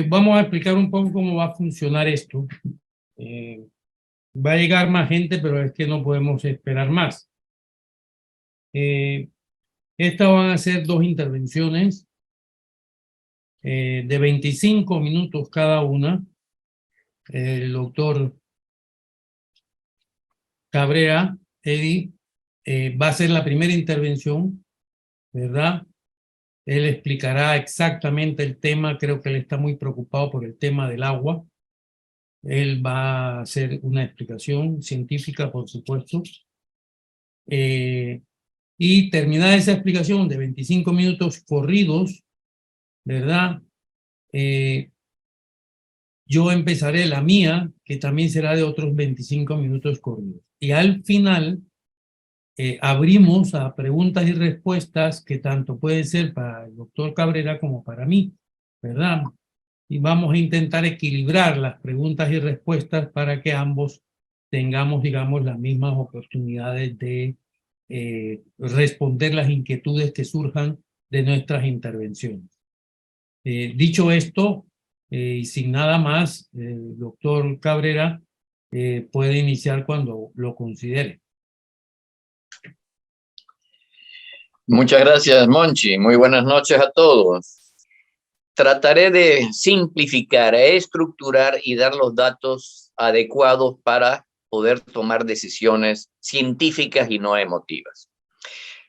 Vamos a explicar un poco cómo va a funcionar esto. Va a llegar más gente, pero es que no podemos esperar más. Estas van a ser dos intervenciones de 25 minutos cada una. El doctor Cabrera, Eddie, va a ser la primera intervención, ¿verdad? Él explicará exactamente el tema. Creo que él está muy preocupado por el tema del agua. Él va a hacer una explicación científica, por supuesto. Y terminada esa explicación de 25 minutos corridos, ¿verdad? Yo empezaré la mía, que también será de otros 25 minutos corridos. Y al final abrimos a preguntas y respuestas que tanto pueden ser para el doctor Cabrera como para mí, ¿verdad? Y vamos a intentar equilibrar las preguntas y respuestas para que ambos tengamos, digamos, las mismas oportunidades de responder las inquietudes que surjan de nuestras intervenciones. Dicho esto, y sin nada más, el doctor Cabrera puede iniciar cuando lo considere. Muchas gracias, Monchi. Muy buenas noches a todos. Trataré de simplificar, estructurar y dar los datos adecuados para poder tomar decisiones científicas y no emotivas.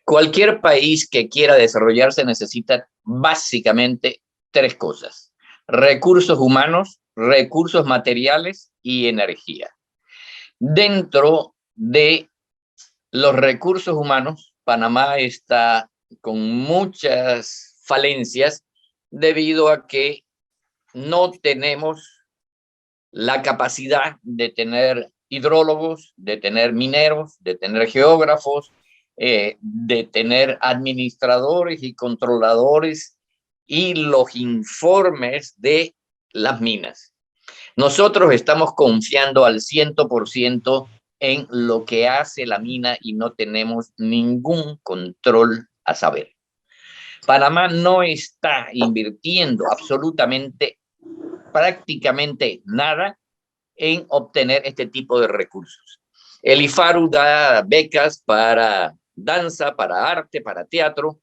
Cualquier país que quiera desarrollarse necesita básicamente tres cosas: recursos humanos, recursos materiales y energía. Dentro de los recursos humanos, Panamá está con muchas falencias debido a que no tenemos la capacidad de tener hidrólogos, de tener mineros, de tener geógrafos, de tener administradores y controladores y los informes de las minas. Nosotros estamos confiando al 100% en lo que hace la mina y no tenemos ningún control a saber. Panamá no está invirtiendo absolutamente, prácticamente nada en obtener este tipo de recursos. El IFARU da becas para danza, para arte, para teatro,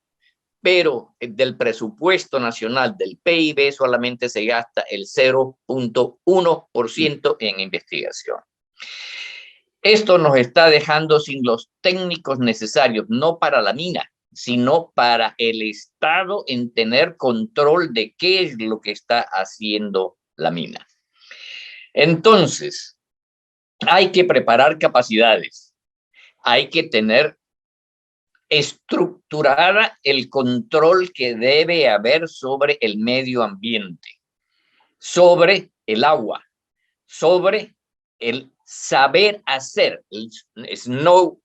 pero del presupuesto nacional del PIB solamente se gasta el 0.1% en investigación. Esto nos está dejando sin los técnicos necesarios, no para la mina, sino para el Estado en tener control de qué es lo que está haciendo la mina. Entonces, hay que preparar capacidades, hay que tener estructurada el control que debe haber sobre el medio ambiente, sobre el agua, sobre el saber hacer, el know-how.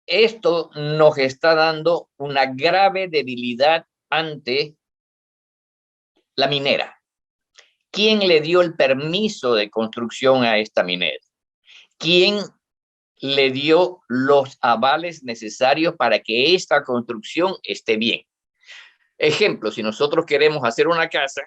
Esto nos está dando una grave debilidad ante la minera. ¿Quién le dio el permiso de construcción a esta minera? ¿Quién le dio los avales necesarios para que esta construcción esté bien? Ejemplo, si nosotros queremos hacer una casa,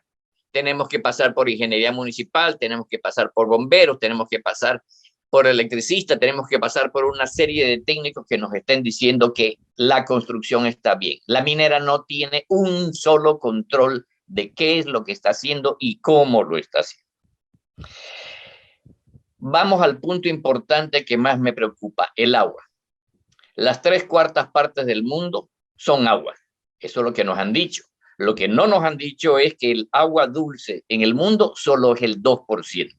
tenemos que pasar por ingeniería municipal, tenemos que pasar por bomberos, tenemos que pasar por electricista, tenemos que pasar por una serie de técnicos que nos estén diciendo que la construcción está bien. La minera no tiene un solo control de qué es lo que está haciendo y cómo lo está haciendo. Vamos al punto importante que más me preocupa: el agua. Las 3/4 partes del mundo son agua. Eso es lo que nos han dicho. Lo que no nos han dicho es que el agua dulce en el mundo solo es el 2%.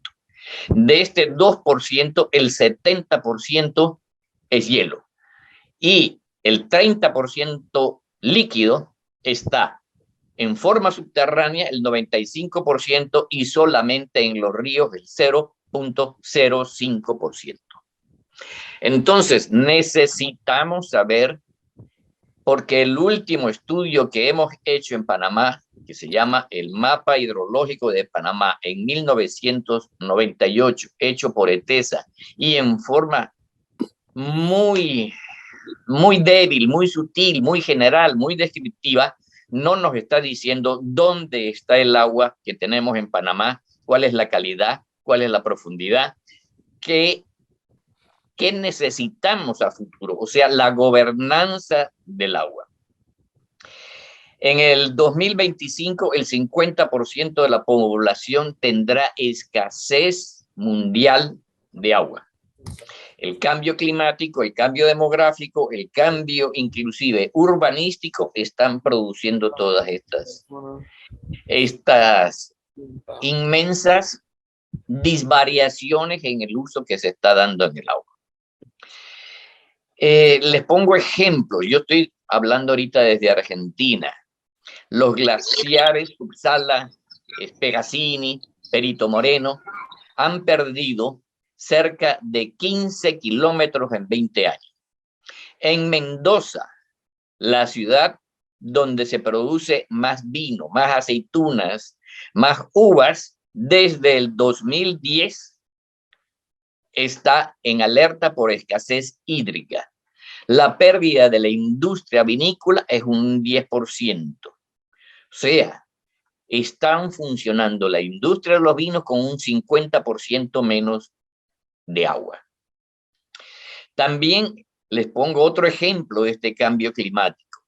De este 2%, el 70% es hielo. Y el 30% líquido está en forma subterránea, el 95%, y solamente en los ríos el 0.05%. Entonces, necesitamos saber, porque el último estudio que hemos hecho en Panamá, que se llama el Mapa Hidrológico de Panamá, en 1998, hecho por ETESA, y en forma muy débil, muy sutil, muy general, muy descriptiva, no nos está diciendo dónde está el agua que tenemos en Panamá, cuál es la calidad, cuál es la profundidad, qué necesitamos a futuro, o sea, la gobernanza del agua. En el 2025, el 50% de la población tendrá escasez mundial de agua. El cambio climático, el cambio demográfico, el cambio inclusive urbanístico están produciendo todas estas inmensas disvariaciones en el uso que se está dando en el agua. Les pongo ejemplo. Yo estoy hablando ahorita desde Argentina. Los glaciares Uppsala, Spegacini, Perito Moreno han perdido cerca de 15 kilómetros en 20 años. En Mendoza, la ciudad donde se produce más vino, más aceitunas, más uvas, desde el 2010 está en alerta por escasez hídrica. La pérdida de la industria vinícola es un 10%. O sea, están funcionando la industria de los vinos con un 50% menos de agua. También les pongo otro ejemplo de este cambio climático.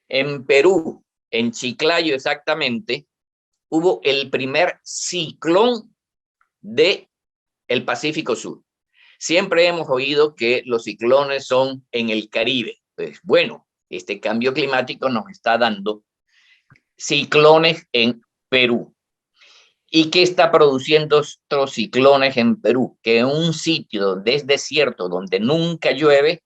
En Perú, en Chiclayo exactamente, hubo el primer ciclón del Pacífico Sur. Siempre hemos oído que los ciclones son en el Caribe. Pues bueno, este cambio climático nos está dando ciclones en Perú. ¿Y qué está produciendo estos ciclones en Perú? Que en un sitio donde es desierto, donde nunca llueve,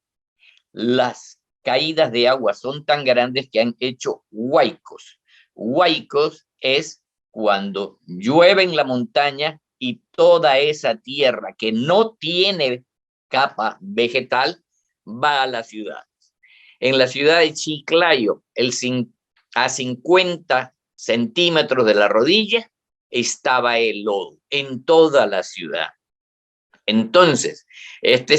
las caídas de agua son tan grandes que han hecho huaicos. Huaicos es cuando llueve en la montaña y toda esa tierra que no tiene capa vegetal va a la ciudad. En la ciudad de Chiclayo, a 50 centímetros de la rodilla, estaba el lodo en toda la ciudad. Entonces, este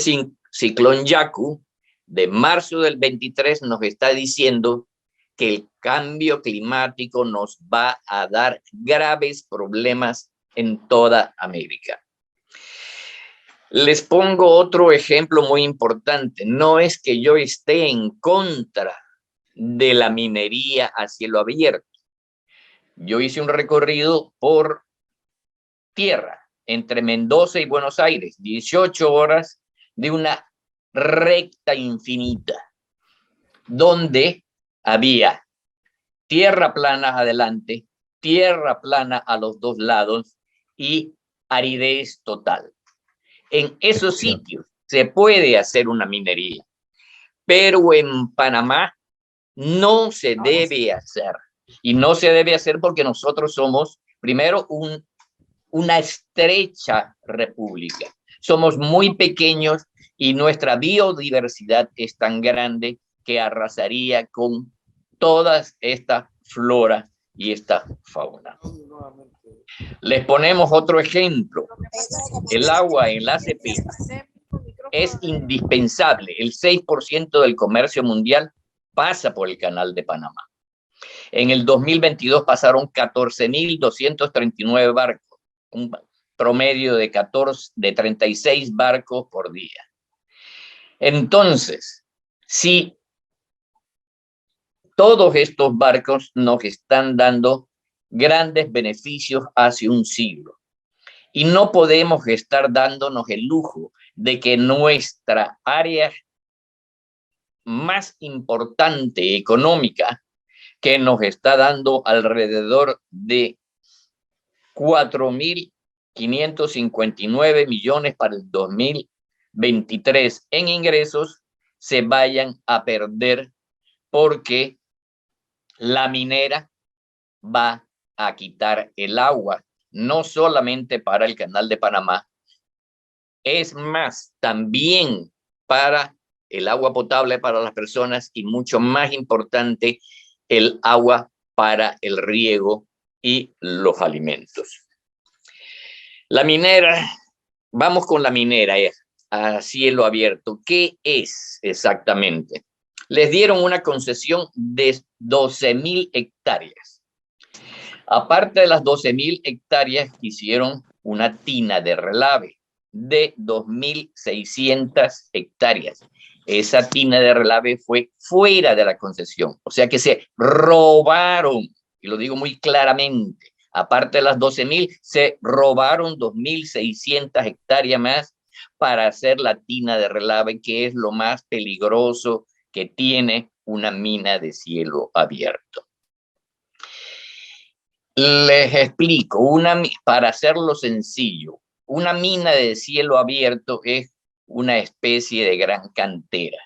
ciclón Yaku de marzo del 23 nos está diciendo que el cambio climático nos va a dar graves problemas en toda América. Les pongo otro ejemplo muy importante. No es que yo esté en contra de la minería a cielo abierto. Yo hice un recorrido por tierra entre Mendoza y Buenos Aires, 18 horas de una recta infinita, donde había tierra plana adelante, tierra plana a los dos lados y aridez total. En esos sitios se puede hacer una minería, pero en Panamá no se debe hacer. Y no se debe hacer porque nosotros somos, primero, una estrecha república. Somos muy pequeños y nuestra biodiversidad es tan grande que arrasaría con toda esta flora y esta fauna. Les ponemos otro ejemplo. El agua en la ACP es indispensable. El 6% del comercio mundial pasa por el Canal de Panamá. En el 2022 pasaron 14.239 barcos, un promedio de 36 barcos por día. Entonces, si todos estos barcos nos están dando grandes beneficios hace un siglo, y no podemos estar dándonos el lujo de que nuestra área más importante económica, que nos está dando alrededor de 4.559 millones para el 2023 en ingresos, se vayan a perder porque la minera va a quitar el agua, no solamente para el Canal de Panamá, es más, también para el agua potable para las personas y mucho más importante, el agua para el riego y los alimentos. La minera, vamos con la minera a cielo abierto. ¿Qué es exactamente? les dieron una concesión de 12.000 hectáreas. Aparte de las 12.000 hectáreas, hicieron una tina de relave de 2.600 hectáreas. Esa tina de relave fue fuera de la concesión, o sea que se robaron, y lo digo muy claramente, aparte de las 12.000, se robaron 2.600 hectáreas más para hacer la tina de relave, que es lo más peligroso que tiene una mina de cielo abierto. Les explico, para hacerlo sencillo, una mina de cielo abierto es una especie de gran cantera,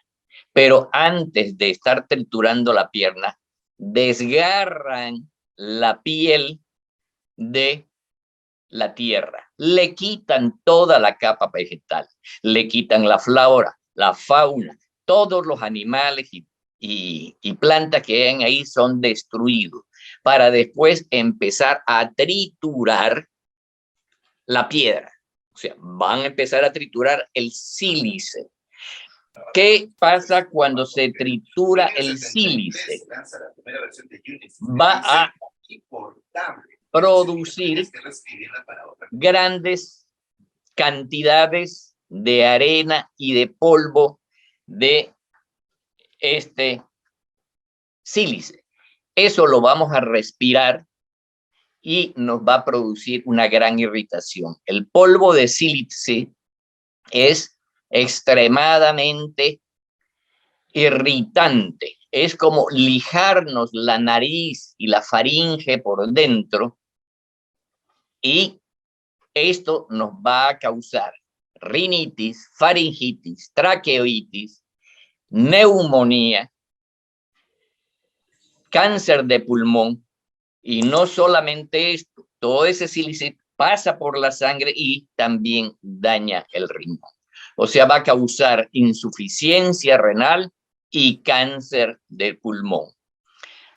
pero antes de estar triturando la pierna, desgarran la piel de la tierra, le quitan toda la capa vegetal, le quitan la flora, la fauna, todos los animales y plantas que hay ahí son destruidos para después empezar a triturar la piedra. O sea, van a empezar a triturar el sílice. ¿Qué pasa cuando se tritura el sílice? Va a producir grandes cantidades de arena y de polvo de este sílice. Eso lo vamos a respirar y nos va a producir una gran irritación. El polvo de sílice es extremadamente irritante. Es como lijarnos la nariz y la faringe por dentro, y esto nos va a causar rinitis, faringitis, traqueoitis, neumonía, cáncer de pulmón, y no solamente esto, todo ese sílice pasa por la sangre y también daña el riñón. O sea, va a causar insuficiencia renal y cáncer de pulmón.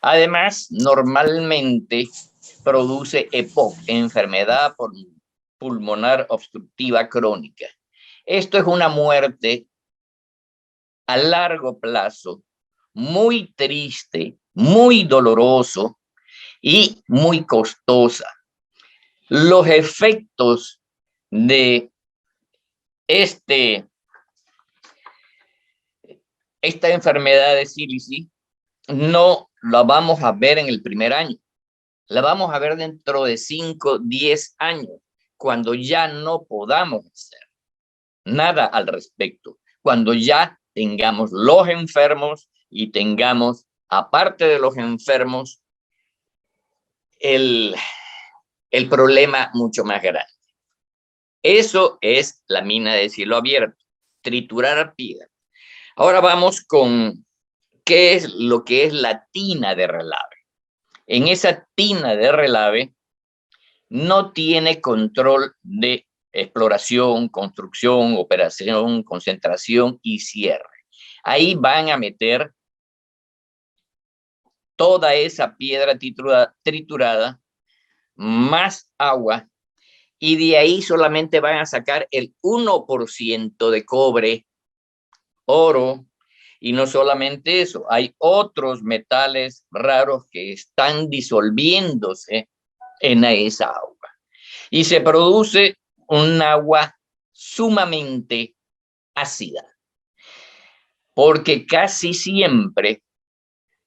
Además, normalmente produce EPOC, enfermedad pulmonar obstructiva crónica. Esto es una muerte a largo plazo, muy triste, muy doloroso y muy costosa. Los efectos de esta enfermedad de sílice no la vamos a ver en el primer año. La vamos a ver dentro de 5, 10 años, cuando ya no podamos hacer nada al respecto, cuando ya tengamos los enfermos y tengamos, aparte de los enfermos, el problema mucho más grande. Eso es la mina de cielo abierto, triturar piedra. Ahora vamos con qué es lo que es la tina de relave. En esa tina de relave no tiene control de exploración, construcción, operación, concentración y cierre. Ahí van a meter toda esa piedra triturada, más agua, y de ahí solamente van a sacar el 1% de cobre, oro, y no solamente eso, hay otros metales raros que están disolviéndose en esa agua. Y se produce un agua sumamente ácida, porque casi siempre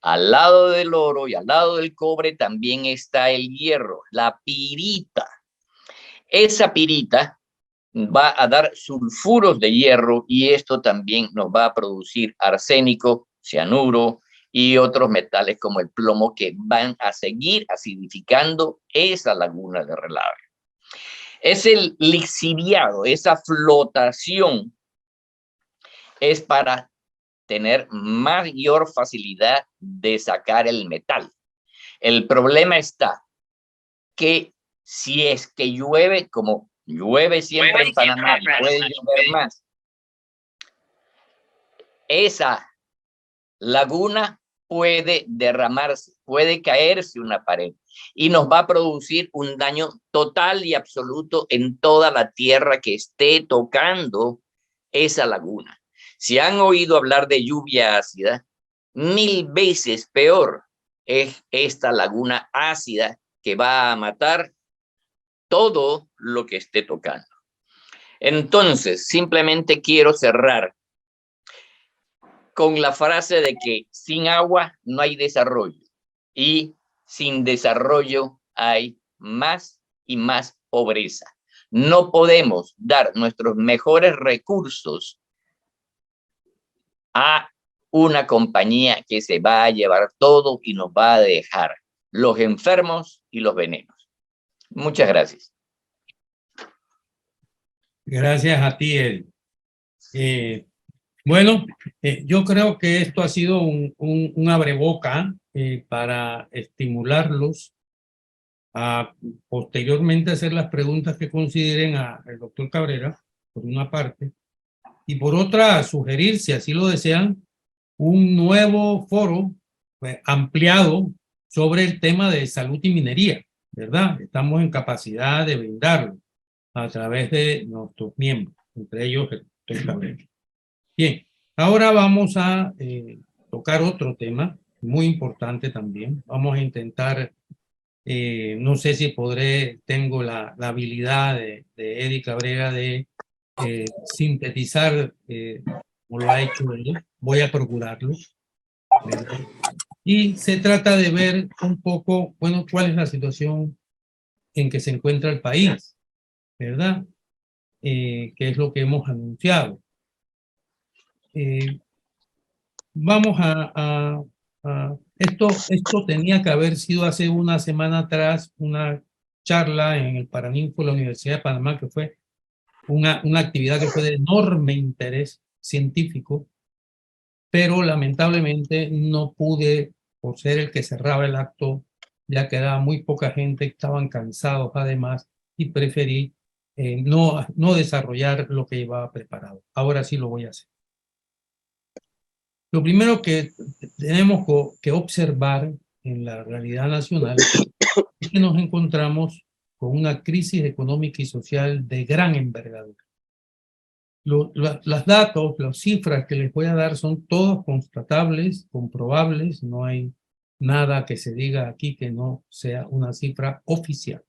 al lado del oro y al lado del cobre también está el hierro, la pirita. Esa pirita va a dar sulfuros de hierro y esto también nos va a producir arsénico, cianuro y otros metales como el plomo que van a seguir acidificando esa laguna de relave. Es el lixiviado, esa flotación es para tener mayor facilidad de sacar el metal. El problema está que si es que llueve, como llueve siempre en Panamá y puede llover más, esa laguna puede derramarse, puede caerse una pared y nos va a producir un daño total y absoluto en toda la tierra que esté tocando esa laguna. Si han oído hablar de lluvia ácida, 1000 veces peor es esta laguna ácida que va a matar todo lo que esté tocando. Entonces, simplemente quiero cerrar con la frase de que sin agua no hay desarrollo y sin desarrollo hay más y más pobreza. No podemos dar nuestros mejores recursos a una compañía que se va a llevar todo y nos va a dejar los enfermos y los venenos. Muchas gracias. Gracias a ti, Ed. Bueno, yo creo que esto ha sido un abreboca para estimularlos a posteriormente hacer las preguntas que consideren al doctor Cabrera, por una parte, y por otra sugerir, si así lo desean, un nuevo foro ampliado sobre el tema de salud y minería, ¿verdad? Estamos en capacidad de brindarlo a través de nuestros miembros, entre ellos el doctor Cabrera. Bien, ahora vamos a tocar otro tema muy importante también. Vamos a intentar, no sé si tengo la habilidad de Eddie Cabrera de sintetizar como lo ha hecho él. Voy a procurarlo, ¿verdad? Y se trata de ver un poco, bueno, cuál es la situación en que se encuentra el país, ¿verdad? Que es lo que hemos anunciado. Vamos esto tenía que haber sido hace una semana atrás una charla en el Paraninfo de la Universidad de Panamá, que fue una actividad que fue de enorme interés científico, pero lamentablemente no pude, por ser el que cerraba el acto, ya quedaba muy poca gente, estaban cansados además, y preferí no desarrollar lo que llevaba preparado. Ahora sí lo voy a hacer. Lo primero que tenemos que observar en la realidad nacional es que nos encontramos con una crisis económica y social de gran envergadura. Los datos, las cifras que les voy a dar son todos constatables, comprobables, no hay nada que se diga aquí que no sea una cifra oficial.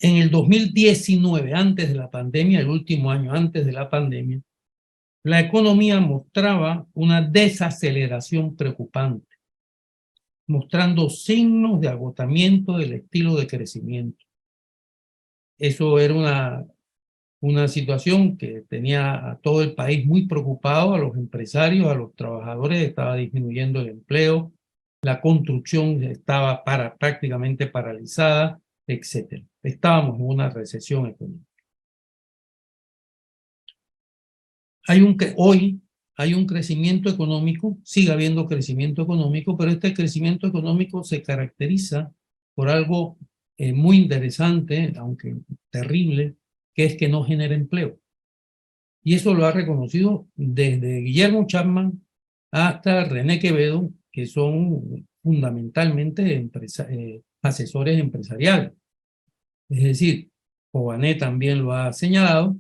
En el 2019, antes de la pandemia, el último año antes de la pandemia, la economía mostraba una desaceleración preocupante, mostrando signos de agotamiento del estilo de crecimiento. Eso era una situación que tenía a todo el país muy preocupado, a los empresarios, a los trabajadores, estaba disminuyendo el empleo, la construcción estaba prácticamente paralizada, etc. Estábamos en una recesión económica. Hoy hay un crecimiento económico, sigue habiendo crecimiento económico, pero este crecimiento económico se caracteriza por algo muy interesante, aunque terrible, que es que no genera empleo. Y eso lo ha reconocido desde Guillermo Chapman hasta René Quevedo, que son fundamentalmente asesores empresariales. Es decir, Jované también lo ha señalado,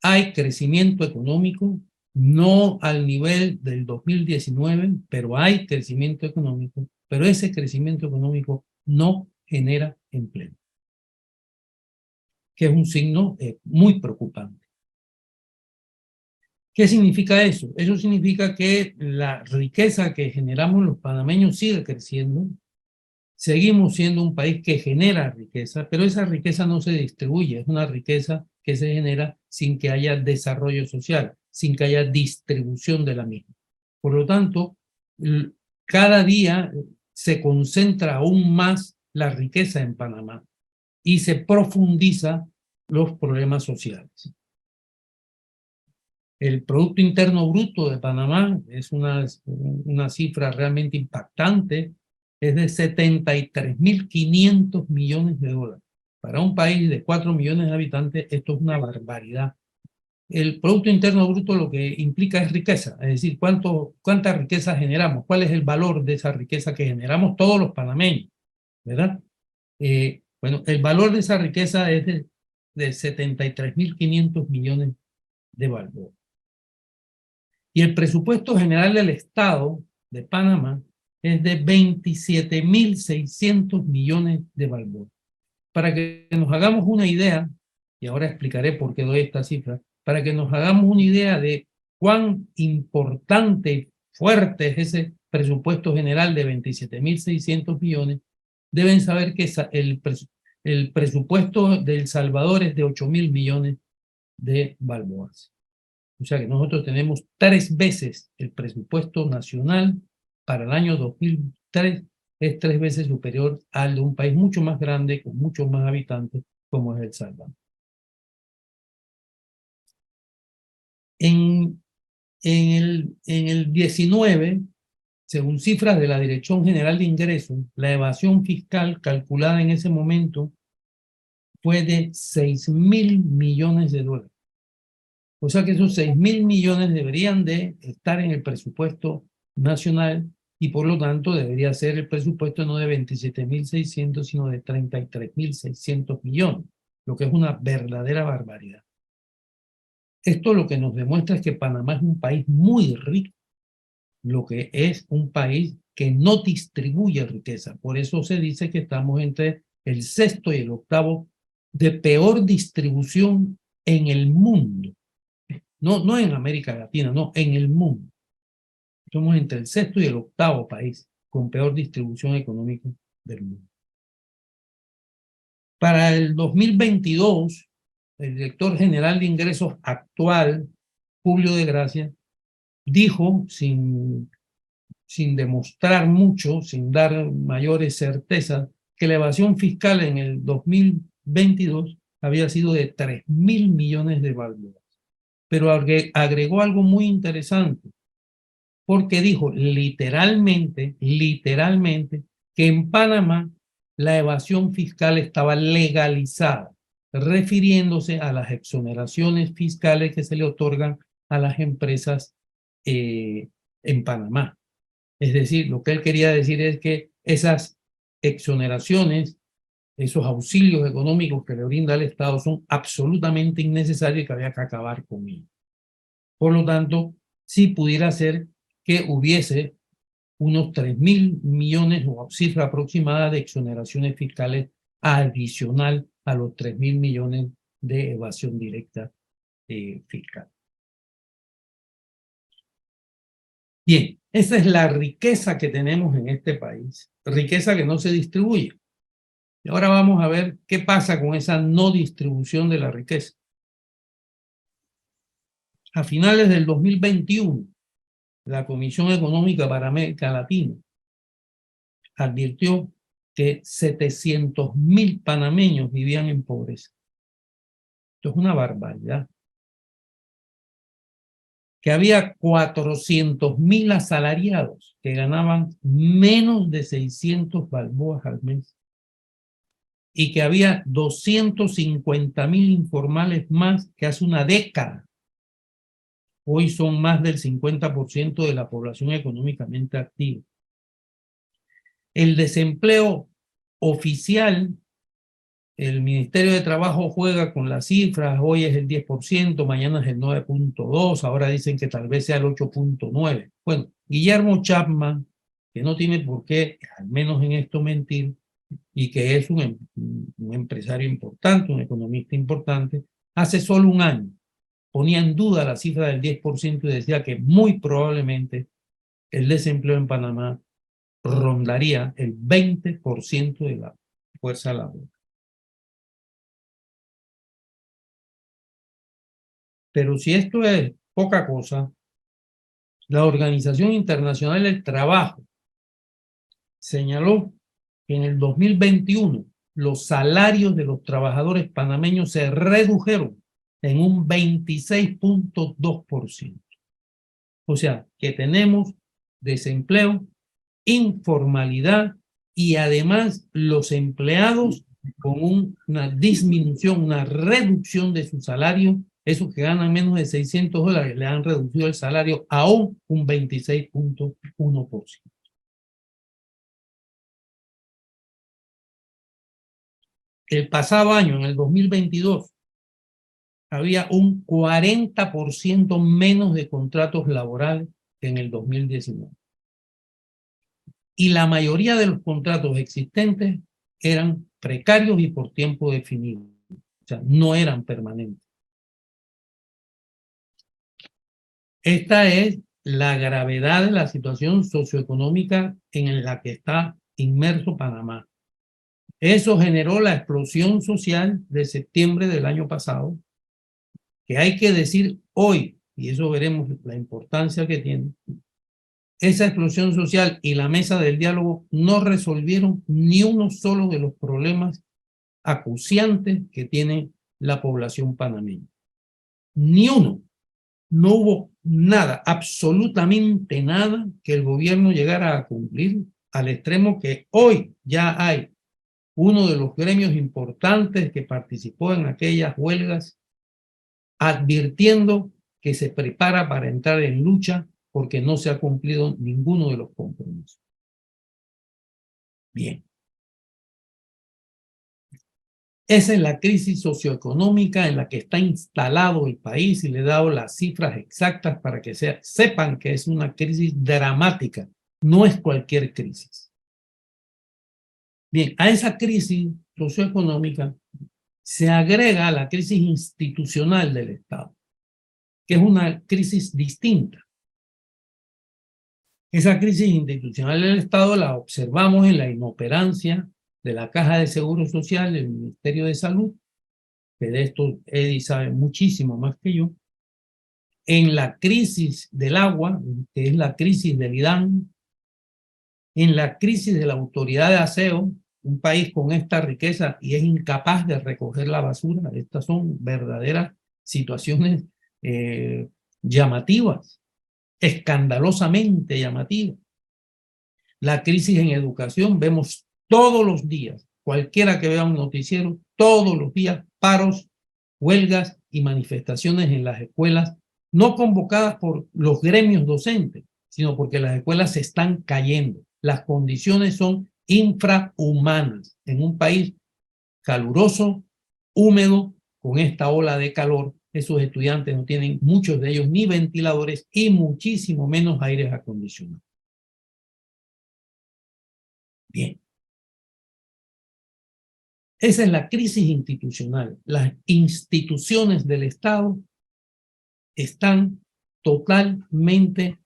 hay crecimiento económico, no al nivel del 2019, pero hay crecimiento económico, pero ese crecimiento económico no genera empleo, que es un signo muy preocupante. ¿Qué significa eso? Eso significa que la riqueza que generamos los panameños sigue creciendo, seguimos siendo un país que genera riqueza, pero esa riqueza no se distribuye, es una riqueza que se genera sin que haya desarrollo social, sin que haya distribución de la misma. Por lo tanto, cada día se concentra aún más la riqueza en Panamá y se profundiza los problemas sociales. El Producto Interno Bruto de Panamá es una cifra realmente impactante, es de 73.500 millones de dólares. Para un país de 4 millones de habitantes, esto es una barbaridad. El Producto Interno Bruto lo que implica es riqueza, es decir, cuánta riqueza generamos, cuál es el valor de esa riqueza que generamos todos los panameños, ¿verdad? Bueno, el valor de esa riqueza es de 73.500 millones de balboas. Y el presupuesto general del Estado de Panamá es de 27.600 millones de balboas. Para que nos hagamos una idea, y ahora explicaré por qué doy esta cifra, para que nos hagamos una idea de cuán importante y fuerte es ese presupuesto general de 27.600 millones, deben saber que el presupuesto de El Salvador es de 8.000 millones de balboas. O sea que nosotros tenemos 3 veces el presupuesto nacional para el año 2003, es 3 veces superior al de un país mucho más grande, con muchos más habitantes, como es El Salvador. En el 19, según cifras de la Dirección General de Ingresos, la evasión fiscal calculada en ese momento fue de 6.000 millones de dólares. O sea que esos 6.000 millones deberían de estar en el presupuesto nacional y por lo tanto debería ser el presupuesto no de 27.600, sino de 33.600 millones, lo que es una verdadera barbaridad. Esto lo que nos demuestra es que Panamá es un país muy rico, lo que es un país que no distribuye riqueza. Por eso se dice que estamos entre el 6º y el 8º de peor distribución en el mundo. No en América Latina, no, en el mundo. Somos entre el 6º y el 8º país con peor distribución económica del mundo. Para el 2022, el director general de ingresos actual, Julio de Gracia, dijo, sin demostrar mucho, sin dar mayores certezas, que la evasión fiscal en el 2022 había sido de 3.000 millones de balboas. Pero agregó algo muy interesante, porque dijo literalmente, que en Panamá la evasión fiscal estaba legalizada, refiriéndose a las exoneraciones fiscales que se le otorgan a las empresas en Panamá. Es decir, lo que él quería decir es que esas exoneraciones, esos auxilios económicos que le brinda el Estado son absolutamente innecesarios y que había que acabar con ellos. Por lo tanto, sí pudiera ser que hubiese unos 3.000 millones o cifra aproximada de exoneraciones fiscales adicional a los 3.000 millones de evasión directa fiscal. Bien, esa es la riqueza que tenemos en este país, riqueza que no se distribuye. Y ahora vamos a ver qué pasa con esa no distribución de la riqueza. A finales del 2021, la Comisión Económica para América Latina advirtió que 700.000 panameños vivían en pobreza. Esto es una barbaridad. Que había 400.000 asalariados que ganaban menos de 600 balboas al mes. Y que había 250.000 informales más que hace una década. Hoy son más del 50% de la población económicamente activa. El desempleo oficial, el Ministerio de Trabajo juega con las cifras, hoy es el 10%, mañana es el 9.2%, ahora dicen que tal vez sea el 8.9%. Bueno, Guillermo Chapman, que no tiene por qué, al menos en esto, mentir, y que es un empresario importante, un economista importante, hace solo un año ponía en duda la cifra del 10% y decía que muy probablemente el desempleo en Panamá rondaría el 20% de la fuerza laboral. Pero si esto es poca cosa, la Organización Internacional del Trabajo señaló que en el 2021 los salarios de los trabajadores panameños se redujeron en un 26.2%. O sea, que tenemos desempleo, informalidad y además los empleados con una disminución, una reducción de su salario. Esos que ganan menos de $600 le han reducido el salario aún un 26.1%. El pasado año, en el 2022, había un 40% menos de contratos laborales que en el 2019. Y la mayoría de los contratos existentes eran precarios y por tiempo definido. O sea, no eran permanentes. Esta es la gravedad de la situación socioeconómica en la que está inmerso Panamá. Eso generó la explosión social de septiembre del año pasado, que hay que decir hoy, y eso veremos la importancia que tiene. Esa explosión social y la mesa del diálogo no resolvieron ni uno solo de los problemas acuciantes que tiene la población panameña. Ni uno. No hubo nada, absolutamente nada que el gobierno llegara a cumplir, al extremo que hoy ya hay uno de los gremios importantes que participó en aquellas huelgas advirtiendo que se prepara para entrar en lucha porque no se ha cumplido ninguno de los compromisos. Bien. Esa es la crisis socioeconómica en la que está instalado el país y le he dado las cifras exactas para que sepan que es una crisis dramática, no es cualquier crisis. Bien, a esa crisis socioeconómica se agrega la crisis institucional del Estado, que es una crisis distinta. Esa crisis institucional del Estado la observamos en la inoperancia de la Caja de Seguro Social, del Ministerio de Salud, que de esto Eddie sabe muchísimo más que yo, en la crisis del agua, que es la crisis del IDAN, en la crisis de la autoridad de aseo, un país con esta riqueza y es incapaz de recoger la basura. Estas son verdaderas situaciones llamativas, escandalosamente llamativas. La crisis en educación, vemos todos los días, cualquiera que vea un noticiero, todos los días paros, huelgas y manifestaciones en las escuelas, no convocadas por los gremios docentes, sino porque las escuelas se están cayendo. Las condiciones son infrahumanas en un país caluroso, húmedo, con esta ola de calor. Esos estudiantes no tienen, muchos de ellos, ni ventiladores y muchísimo menos aires acondicionados. Bien. Esa es la crisis institucional. Las instituciones del Estado están totalmente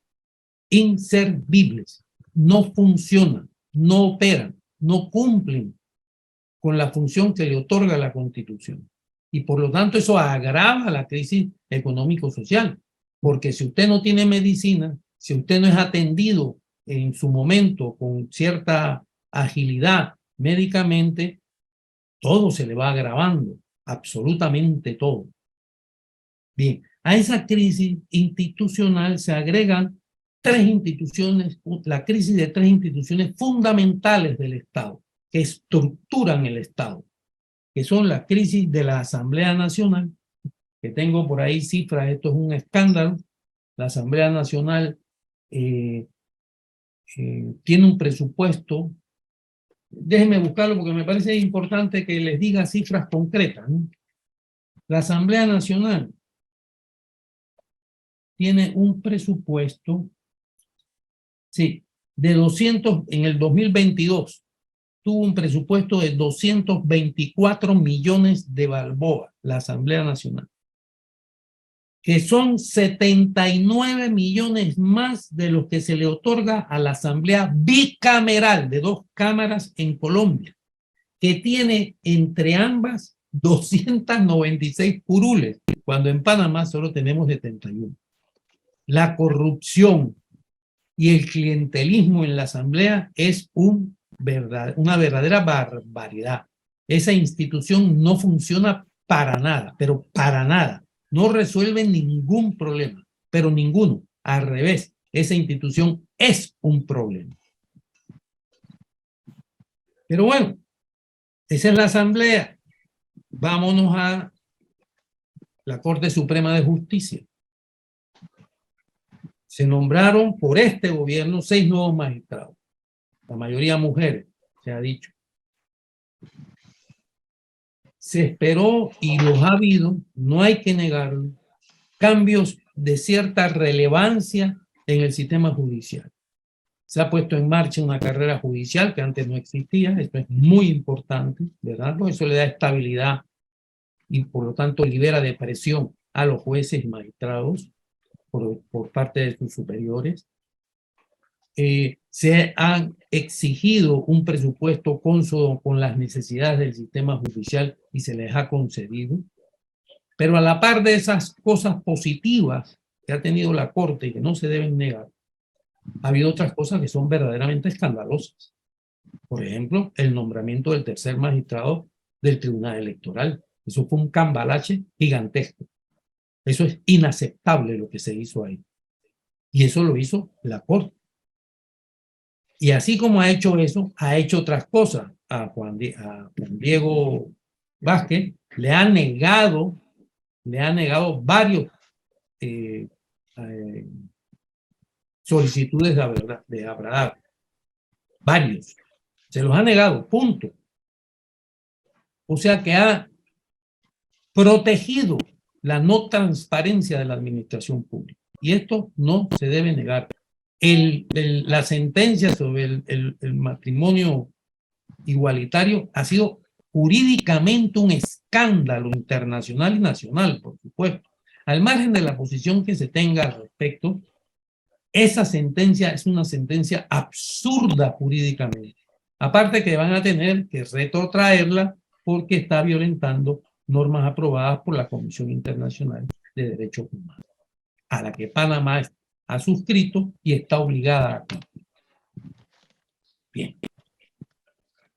inservibles. No funcionan, no operan, no cumplen con la función que le otorga la Constitución. Y por lo tanto eso agrava la crisis económico-social. Porque si usted no tiene medicina, si usted no es atendido en su momento con cierta agilidad médicamente, todo se le va agravando, absolutamente todo. Bien, a esa crisis institucional se agregan tres instituciones, la crisis de tres instituciones fundamentales del Estado, que estructuran el Estado, que son la crisis de la Asamblea Nacional, que tengo por ahí cifras, esto es un escándalo. La Asamblea Nacional tiene un presupuesto. Déjenme buscarlo porque me parece importante que les diga cifras concretas, ¿no? La Asamblea Nacional tiene un presupuesto, sí, de 200, en el 2022 tuvo un presupuesto de 224 millones de balboas, la Asamblea Nacional, que son 79 millones más de los que se le otorga a la Asamblea Bicameral de 2 cámaras en Colombia, que tiene entre ambas 296 curules, cuando en Panamá solo tenemos 71. La corrupción y el clientelismo en la Asamblea es una verdadera barbaridad. Esa institución no funciona para nada, pero para nada. No resuelve ningún problema, pero ninguno. Al revés, esa institución es un problema. Pero bueno, esa es la Asamblea. Vámonos a la Corte Suprema de Justicia. Se nombraron por este gobierno 6 nuevos magistrados, la mayoría mujeres, se ha dicho. se esperó y los ha habido, no hay que negarlo, cambios de cierta relevancia en el sistema judicial. Se ha puesto en marcha una carrera judicial que antes no existía. Esto es muy importante, ¿verdad? Porque eso le da estabilidad y por lo tanto libera de presión a los jueces y magistrados por parte de sus superiores. Se han exigido un presupuesto cónsono con las necesidades del sistema judicial y se les ha concedido. Pero a la par de esas cosas positivas que ha tenido la Corte y que no se deben negar, ha habido otras cosas que son verdaderamente escandalosas. Por ejemplo, el nombramiento del tercer magistrado del Tribunal Electoral. Eso fue un cambalache gigantesco. Eso es inaceptable lo que se hizo ahí. Y eso lo hizo la Corte. Y así como ha hecho eso, ha hecho otras cosas. A Juan Diego Vázquez le ha negado varios solicitudes de Abradar. Varios. Se los ha negado, punto. O sea que ha protegido la no transparencia de la administración pública. Y esto no se debe negar. La sentencia sobre el matrimonio igualitario ha sido jurídicamente un escándalo internacional y nacional, por supuesto. Al margen de la posición que se tenga al respecto, esa sentencia es una sentencia absurda jurídicamente. Aparte que van a tener que retrotraerla porque está violentando normas aprobadas por la Comisión Internacional de Derechos Humanos, a la que Panamá ha suscrito y está obligada a cumplir. Bien.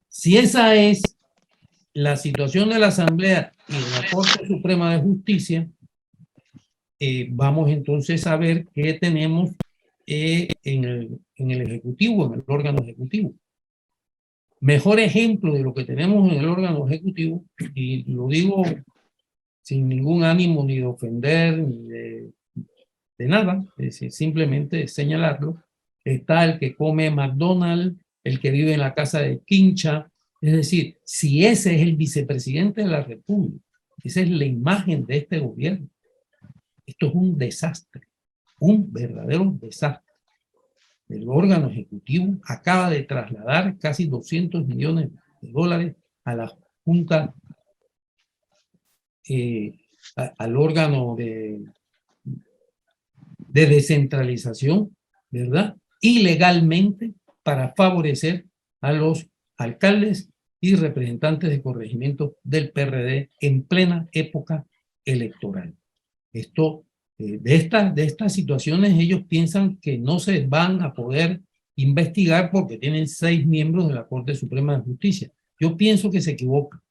Si esa es la situación de la Asamblea y de la Corte Suprema de Justicia, vamos entonces a ver qué tenemos en el Ejecutivo, en el órgano ejecutivo. Mejor ejemplo de lo que tenemos en el órgano ejecutivo, y lo digo sin ningún ánimo ni de ofender, ni de nada, es decir, simplemente señalarlo, está el que come McDonald's, el que vive en la casa de Quincha. Es decir, si ese es el vicepresidente de la República, esa es la imagen de este gobierno, esto es un desastre, un verdadero desastre. El órgano ejecutivo acaba de trasladar casi 200 millones de dólares a la Junta, al órgano de descentralización, ¿verdad? Ilegalmente, para favorecer a los alcaldes y representantes de corregimiento del PRD en plena época electoral. Esto, de estas situaciones, ellos piensan que no se van a poder investigar porque tienen 6 miembros de la Corte Suprema de Justicia. Yo pienso que se equivocan.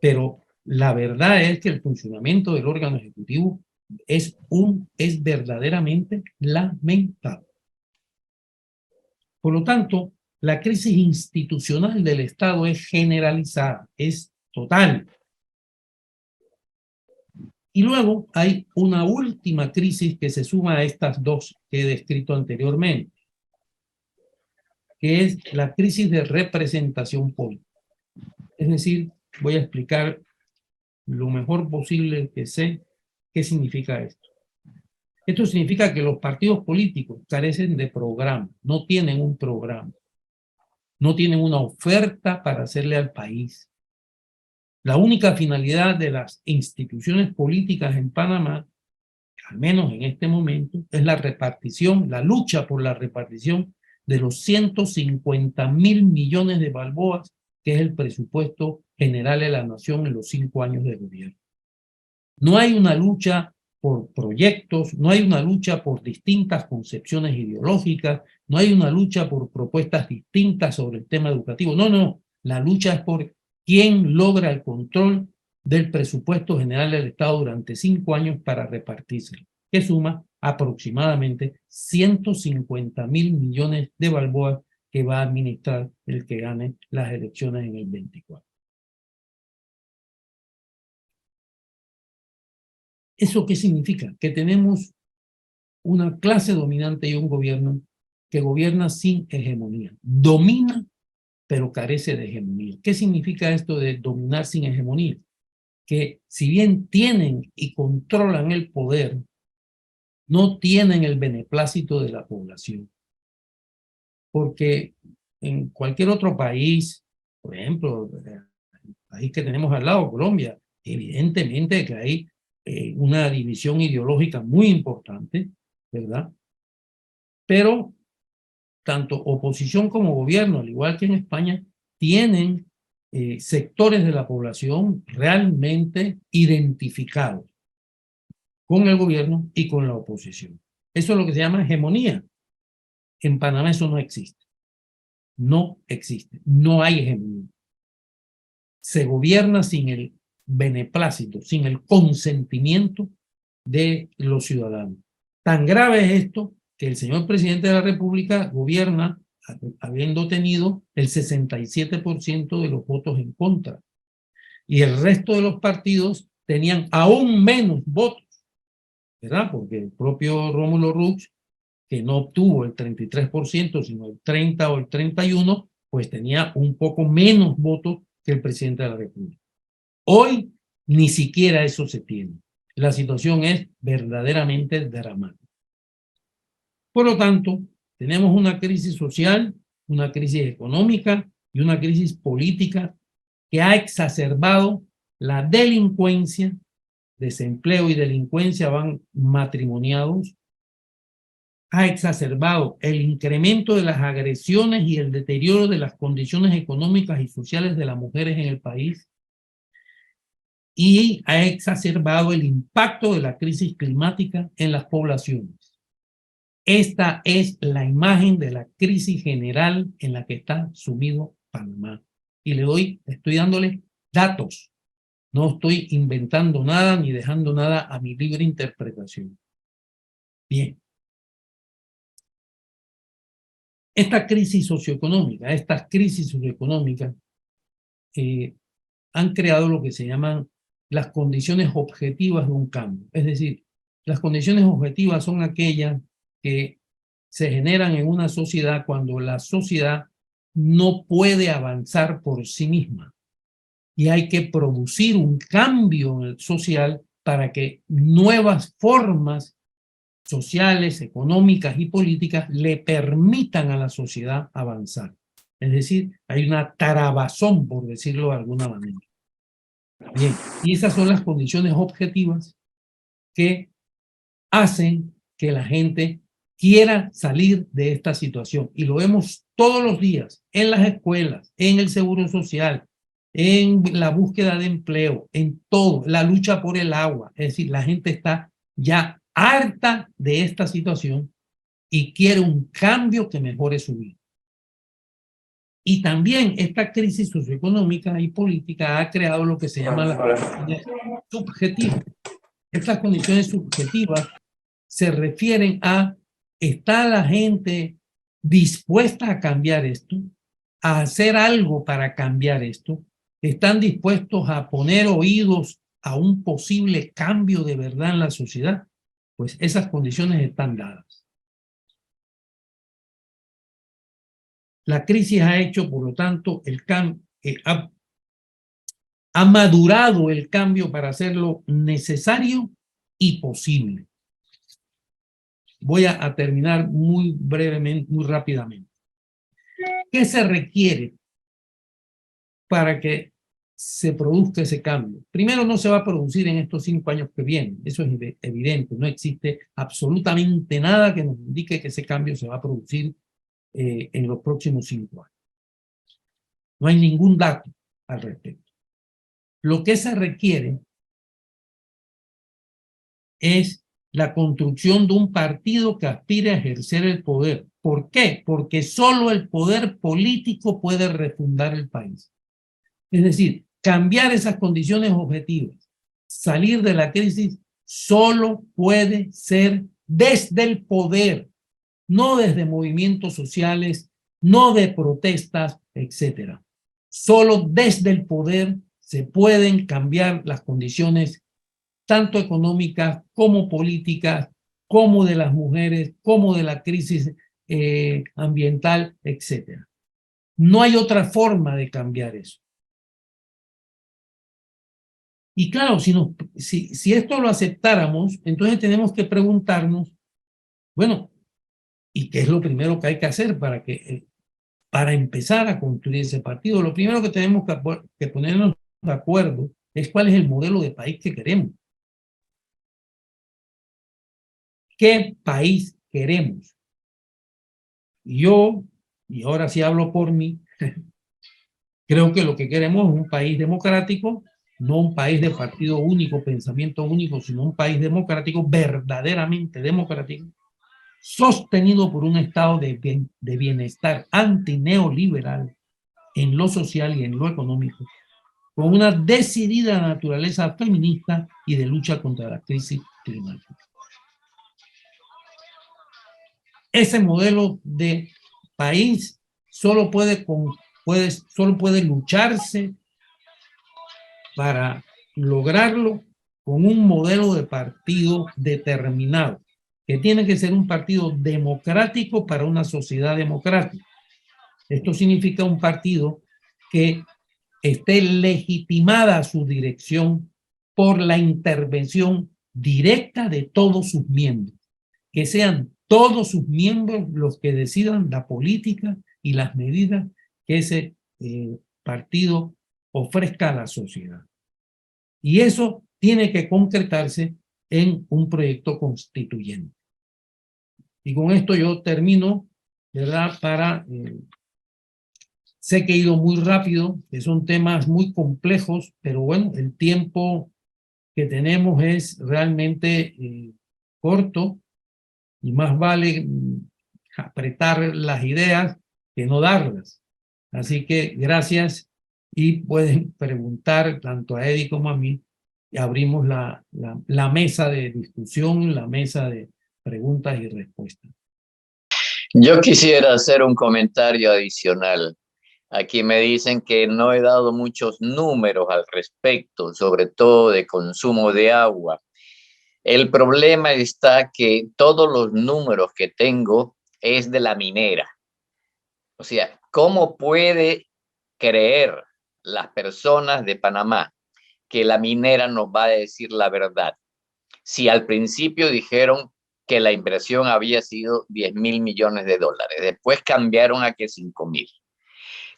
Pero la verdad es que el funcionamiento del órgano ejecutivo es verdaderamente lamentable. Por lo tanto, la crisis institucional del Estado es generalizada, es total. Y luego hay una última crisis que se suma a estas dos que he descrito anteriormente, que es la crisis de representación política. Es decir, voy a explicar lo mejor posible que sé qué significa esto. Esto significa que los partidos políticos carecen de programa, no tienen un programa, no tienen una oferta para hacerle al país. La única finalidad de las instituciones políticas en Panamá, al menos en este momento, es la repartición, la lucha por la repartición de los 150.000 millones de balboas, que es el presupuesto general de la nación en los 5 años de gobierno. No hay una lucha por proyectos, no hay una lucha por distintas concepciones ideológicas, no hay una lucha por propuestas distintas sobre el tema educativo. No, la lucha es por quién logra el control del presupuesto general del Estado durante 5 años para repartírselo, que suma aproximadamente 150.000 millones de balboas que va a administrar el que gane las elecciones en el 24. ¿Eso qué significa? Que tenemos una clase dominante y un gobierno que gobierna sin hegemonía. Domina pero carece de hegemonía. ¿Qué significa esto de dominar sin hegemonía? Que si bien tienen y controlan el poder, no tienen el beneplácito de la población. Porque en cualquier otro país, por ejemplo, el país que tenemos al lado, Colombia, evidentemente que hay una división ideológica muy importante, ¿verdad? Pero tanto oposición como gobierno, al igual que en España, tienen sectores de la población realmente identificados con el gobierno y con la oposición. Eso es lo que se llama hegemonía. En Panamá eso no existe. No existe. No hay hegemonía. Se gobierna sin el beneplácito, sin el consentimiento de los ciudadanos. Tan grave es esto que el señor presidente de la República gobierna habiendo tenido el 67% de los votos en contra. Y el resto de los partidos tenían aún menos votos, ¿verdad? Porque el propio Rómulo Rux, que no obtuvo el 33%, sino el 30 o el 31%, pues tenía un poco menos votos que el presidente de la República. Hoy ni siquiera eso se tiene. La situación es verdaderamente dramática. Por lo tanto, tenemos una crisis social, una crisis económica y una crisis política que ha exacerbado la delincuencia, desempleo y delincuencia van matrimoniados, ha exacerbado el incremento de las agresiones y el deterioro de las condiciones económicas y sociales de las mujeres en el país y ha exacerbado el impacto de la crisis climática en las poblaciones. Esta es la imagen de la crisis general en la que está sumido Panamá. Y estoy dándole datos. No estoy inventando nada ni dejando nada a mi libre interpretación. Bien. Esta crisis socioeconómica, estas crisis socioeconómicas han creado lo que se llaman las condiciones objetivas de un cambio. Es decir, las condiciones objetivas son aquellas que se generan en una sociedad cuando la sociedad no puede avanzar por sí misma y hay que producir un cambio social para que nuevas formas sociales, económicas y políticas le permitan a la sociedad avanzar. Es decir, hay una tarabazón, por decirlo de alguna manera. Bien, y esas son las condiciones objetivas que hacen que la gente quiera salir de esta situación. Y lo vemos todos los días en las escuelas, en el seguro social, en la búsqueda de empleo, en todo, la lucha por el agua. Es decir, la gente está ya harta de esta situación y quiere un cambio que mejore su vida. Y también esta crisis socioeconómica y política ha creado lo que se llama las condiciones subjetivas. Estas condiciones subjetivas se refieren a, ¿está la gente dispuesta a cambiar esto? ¿A hacer algo para cambiar esto? ¿Están dispuestos a poner oídos a un posible cambio de verdad en la sociedad? Pues esas condiciones están dadas. La crisis ha hecho, por lo tanto, ha madurado el cambio para hacerlo necesario y posible. Voy a terminar muy brevemente, muy rápidamente. ¿Qué se requiere para que se produzca ese cambio? Primero, no se va a producir en estos 5 años que vienen. Eso es evidente. No existe absolutamente nada que nos indique que ese cambio se va a producir en los próximos 5 años. No hay ningún dato al respecto. Lo que se requiere es la construcción de un partido que aspire a ejercer el poder. ¿Por qué? Porque solo el poder político puede refundar el país. Es decir, cambiar esas condiciones objetivas, salir de la crisis, solo puede ser desde el poder, no desde movimientos sociales, no de protestas, etc. Solo desde el poder se pueden cambiar las condiciones tanto económicas como políticas, como de las mujeres, como de la crisis ambiental, etc. No hay otra forma de cambiar eso. Y claro, si esto lo aceptáramos, entonces tenemos que preguntarnos, bueno, ¿y qué es lo primero que hay que hacer para empezar a construir ese partido? Lo primero que tenemos que ponernos de acuerdo es cuál es el modelo de país que queremos. ¿Qué país queremos? Yo, y ahora sí hablo por mí, creo que lo que queremos es un país democrático, no un país de partido único, pensamiento único, sino un país democrático, verdaderamente democrático, sostenido por un estado de bienestar antineoliberal en lo social y en lo económico, con una decidida naturaleza feminista y de lucha contra la crisis climática. Ese modelo de país solo puede lucharse para lograrlo con un modelo de partido determinado, que tiene que ser un partido democrático para una sociedad democrática. Esto significa un partido que esté legitimada su dirección por la intervención directa de todos sus miembros, que sean todos sus miembros los que decidan la política y las medidas que ese partido ofrezca a la sociedad. Y eso tiene que concretarse en un proyecto constituyente. Y con esto yo termino, ¿verdad? Sé que he ido muy rápido, que son temas muy complejos, pero bueno, el tiempo que tenemos es realmente corto y más vale apretar las ideas que no darlas. Así que gracias y pueden preguntar tanto a Eddie como a mí y abrimos la mesa de discusión, la mesa de preguntas y respuestas. Yo quisiera hacer un comentario adicional. Aquí me dicen que no he dado muchos números al respecto, sobre todo de consumo de agua. El problema está que todos los números que tengo es de la minera. O sea, ¿cómo puede creer las personas de Panamá que la minera nos va a decir la verdad? Si al principio dijeron que la inversión había sido 10.000 millones de dólares, después cambiaron a que 5.000.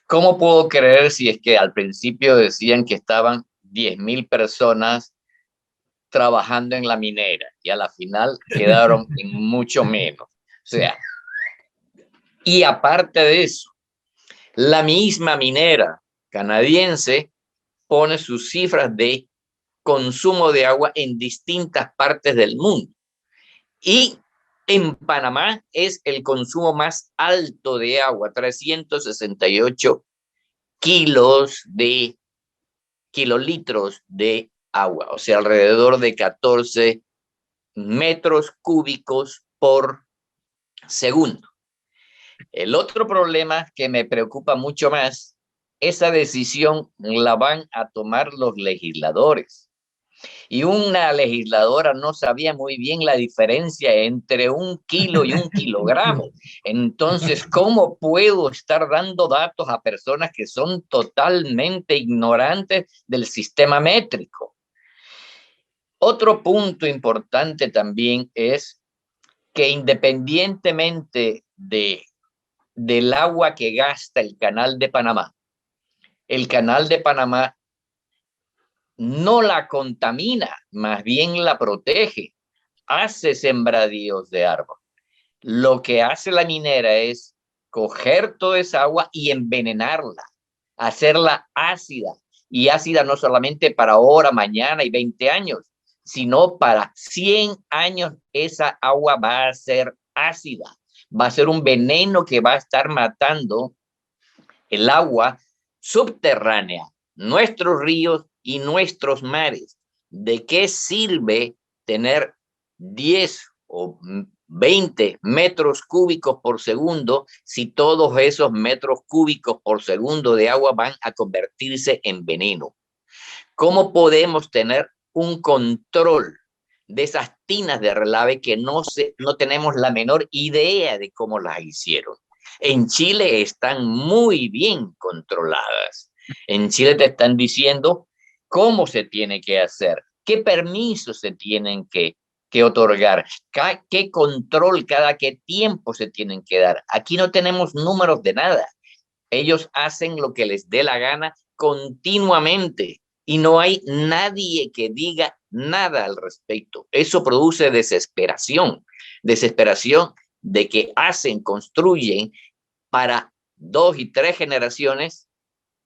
¿Cómo puedo creer si es que al principio decían que estaban 10.000 personas trabajando en la minera y a la final quedaron en mucho menos? O sea, y aparte de eso, la misma minera canadiense pone sus cifras de consumo de agua en distintas partes del mundo. Y en Panamá es el consumo más alto de agua, 368 kilolitros de agua, o sea, alrededor de 14 metros cúbicos por segundo. El otro problema que me preocupa mucho más, esa decisión la van a tomar los legisladores. Y una legisladora no sabía muy bien la diferencia entre 1 kilo y 1 kilogramo. Entonces, ¿cómo puedo estar dando datos a personas que son totalmente ignorantes del sistema métrico? Otro punto importante también es que independientemente del agua que gasta el Canal de Panamá, el Canal de Panamá no la contamina, más bien la protege, hace sembradíos de árbol. Lo que hace la minera es coger toda esa agua y envenenarla, hacerla ácida, y ácida no solamente para ahora, mañana y 20 años, sino para 100 años esa agua va a ser ácida, va a ser un veneno que va a estar matando el agua subterránea, nuestros ríos y nuestros mares. ¿De qué sirve tener 10 o 20 metros cúbicos por segundo si todos esos metros cúbicos por segundo de agua van a convertirse en veneno? ¿Cómo podemos tener un control de esas tinas de relave que no tenemos la menor idea de cómo las hicieron? En Chile están muy bien controladas. En Chile te están diciendo cómo se tiene que hacer, qué permisos se tienen que otorgar, qué control, cada qué tiempo se tienen que dar. Aquí no tenemos números de nada. Ellos hacen lo que les dé la gana continuamente y no hay nadie que diga nada al respecto. Eso produce desesperación, desesperación de que hacen, construyen para 2 y 3 generaciones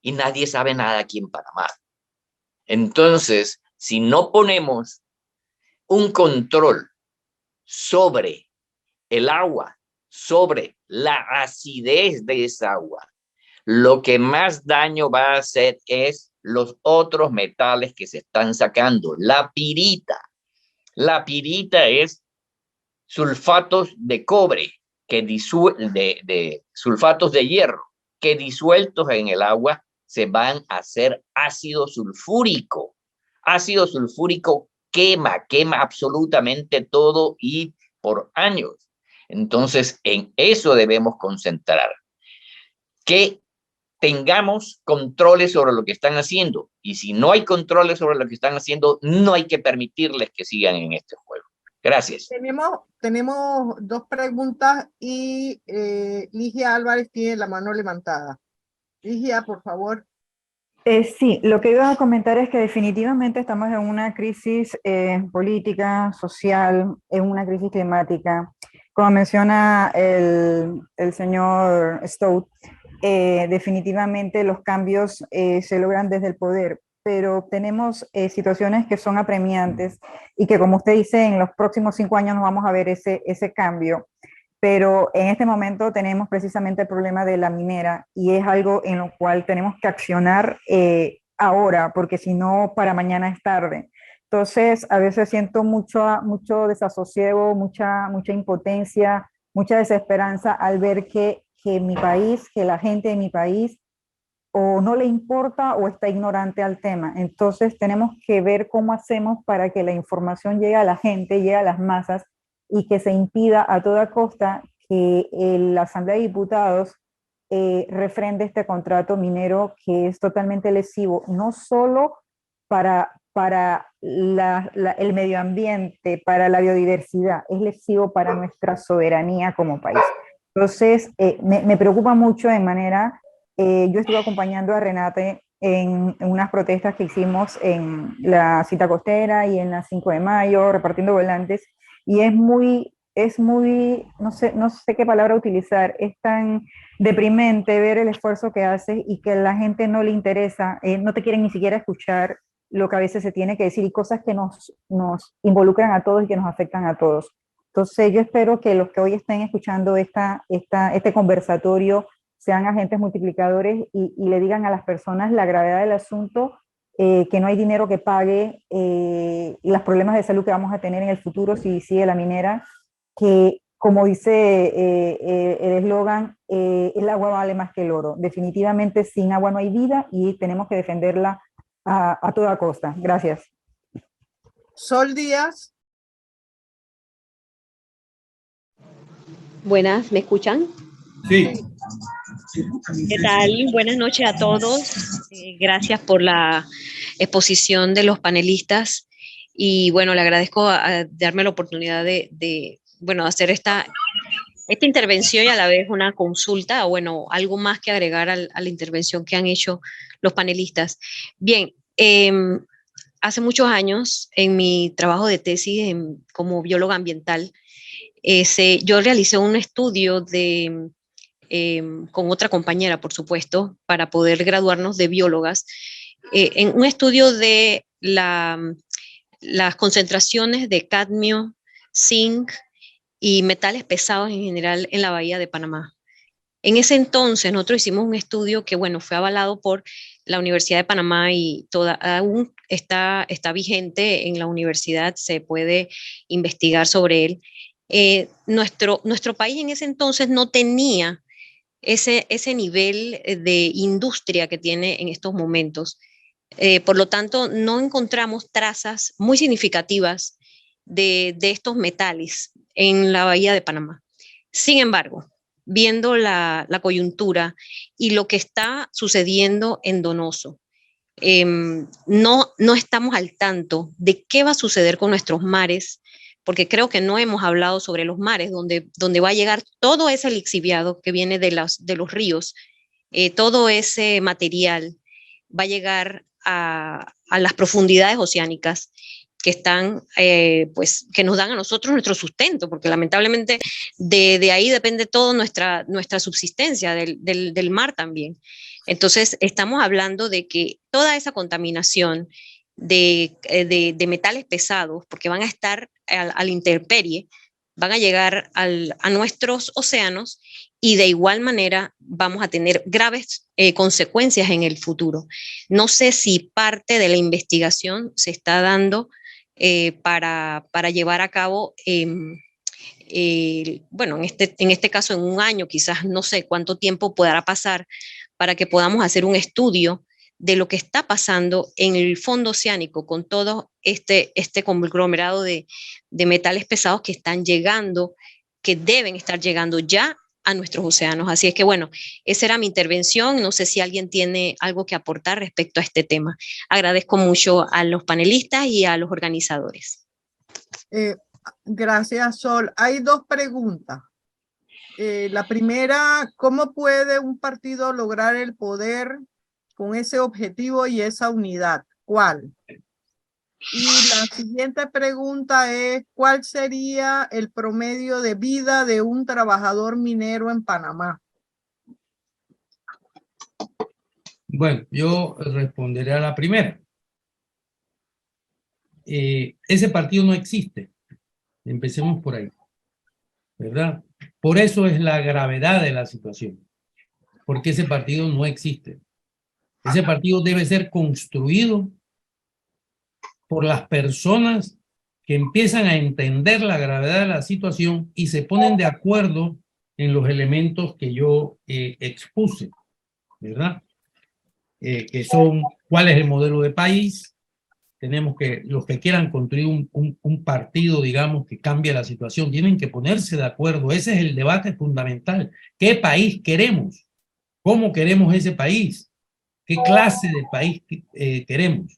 y nadie sabe nada aquí en Panamá. Entonces, si no ponemos un control sobre el agua, sobre la acidez de esa agua, lo que más daño va a hacer es los otros metales que se están sacando. La pirita es sulfatos de cobre, de sulfatos de hierro, que disueltos en el agua se van a hacer ácido sulfúrico. Ácido sulfúrico quema absolutamente todo y por años. Entonces, en eso debemos concentrar. Que tengamos controles sobre lo que están haciendo. Y si no hay controles sobre lo que están haciendo, no hay que permitirles que sigan en este juego. Gracias. Tenemos 2 preguntas y Ligia Álvarez tiene la mano levantada. Ligia, por favor. Sí, lo que iba a comentar es que definitivamente estamos en una crisis política, social, en una crisis climática. Como menciona el señor Stout, definitivamente los cambios se logran desde el poder, pero tenemos situaciones que son apremiantes y que, como usted dice, en los próximos 5 años no vamos a ver ese cambio. Pero en este momento tenemos precisamente el problema de la minera y es algo en lo cual tenemos que accionar ahora, porque si no, para mañana es tarde. Entonces, a veces siento mucho desasosiego, mucha impotencia, mucha desesperanza al ver que mi país, que la gente de mi país, o no le importa o está ignorante al tema. Entonces, tenemos que ver cómo hacemos para que la información llegue a la gente, llegue a las masas, y que se impida a toda costa que la Asamblea de Diputados refrende este contrato minero que es totalmente lesivo, no solo para el medio ambiente, para la biodiversidad, es lesivo para nuestra soberanía como país. Entonces, me preocupa mucho de manera, yo estuve acompañando a Renate en unas protestas que hicimos en la Cita Costera y en la 5 de mayo, repartiendo volantes, y es muy, no sé qué palabra utilizar, es tan deprimente ver el esfuerzo que haces y que a la gente no le interesa, no te quieren ni siquiera escuchar lo que a veces se tiene que decir y cosas que nos involucran a todos y que nos afectan a todos. Entonces yo espero que los que hoy estén escuchando este conversatorio sean agentes multiplicadores y le digan a las personas la gravedad del asunto, que no hay dinero que pague los problemas de salud que vamos a tener en el futuro si sigue la minera, que como dice el eslogan, el agua vale más que el oro. Definitivamente sin agua no hay vida y tenemos que defenderla a toda costa. Gracias. Sol Díaz. Buenas, ¿me escuchan? Sí. ¿Qué tal? Buenas noches a todos. Gracias por la exposición de los panelistas y bueno, le agradezco a darme la oportunidad de hacer esta intervención y a la vez una consulta o bueno, algo más que agregar a la intervención que han hecho los panelistas. Bien, hace muchos años en mi trabajo de tesis como bióloga ambiental, yo realicé un estudio con otra compañera, por supuesto, para poder graduarnos de biólogas, en un estudio de las concentraciones de cadmio, zinc y metales pesados en general en la bahía de Panamá. En ese entonces nosotros hicimos un estudio que, bueno, fue avalado por la Universidad de Panamá y aún está vigente en la universidad, se puede investigar sobre él. Nuestro país en ese entonces no tenía ese nivel de industria que tiene en estos momentos. Por lo tanto, no encontramos trazas muy significativas de estos metales en la bahía de Panamá. Sin embargo, viendo la coyuntura y lo que está sucediendo en Donoso. No estamos al tanto de qué va a suceder con nuestros mares, porque creo que no hemos hablado sobre los mares, donde va a llegar todo ese lixiviado que viene de los ríos, todo ese material va a llegar a las profundidades oceánicas que están, pues, que nos dan a nosotros nuestro sustento, porque lamentablemente de ahí depende toda nuestra subsistencia, del mar también. Entonces, estamos hablando de que toda esa contaminación de metales pesados, porque van a estar a la intemperie, van a llegar a nuestros océanos y de igual manera vamos a tener graves consecuencias en el futuro. No sé si parte de la investigación se está dando para llevar a cabo, bueno, en este caso en un año, quizás no sé cuánto tiempo podrá pasar para que podamos hacer un estudio de lo que está pasando en el fondo oceánico con todo este conglomerado de metales pesados que están llegando, que deben estar llegando ya a nuestros océanos. Así es que bueno, esa era mi intervención. No sé si alguien tiene algo que aportar respecto a este tema. Agradezco mucho a los panelistas y a los organizadores. Gracias, Sol. Hay dos preguntas. La primera, ¿cómo puede un partido lograr el poder con ese objetivo y esa unidad? ¿Cuál? Y la siguiente pregunta es, ¿cuál sería el promedio de vida de un trabajador minero en Panamá? Bueno, yo responderé a la primera. Ese partido no existe. Empecemos por ahí, ¿verdad? Por eso es la gravedad de la situación, porque ese partido no existe. Ese partido debe ser construido por las personas que empiezan a entender la gravedad de la situación y se ponen de acuerdo en los elementos que yo expuse, ¿verdad? Que son cuál es el modelo de país. Tenemos que, los que quieran construir un partido, digamos, que cambie la situación, tienen que ponerse de acuerdo. Ese es el debate fundamental. ¿Qué país queremos? ¿Cómo queremos ese país? ¿Qué clase de país queremos?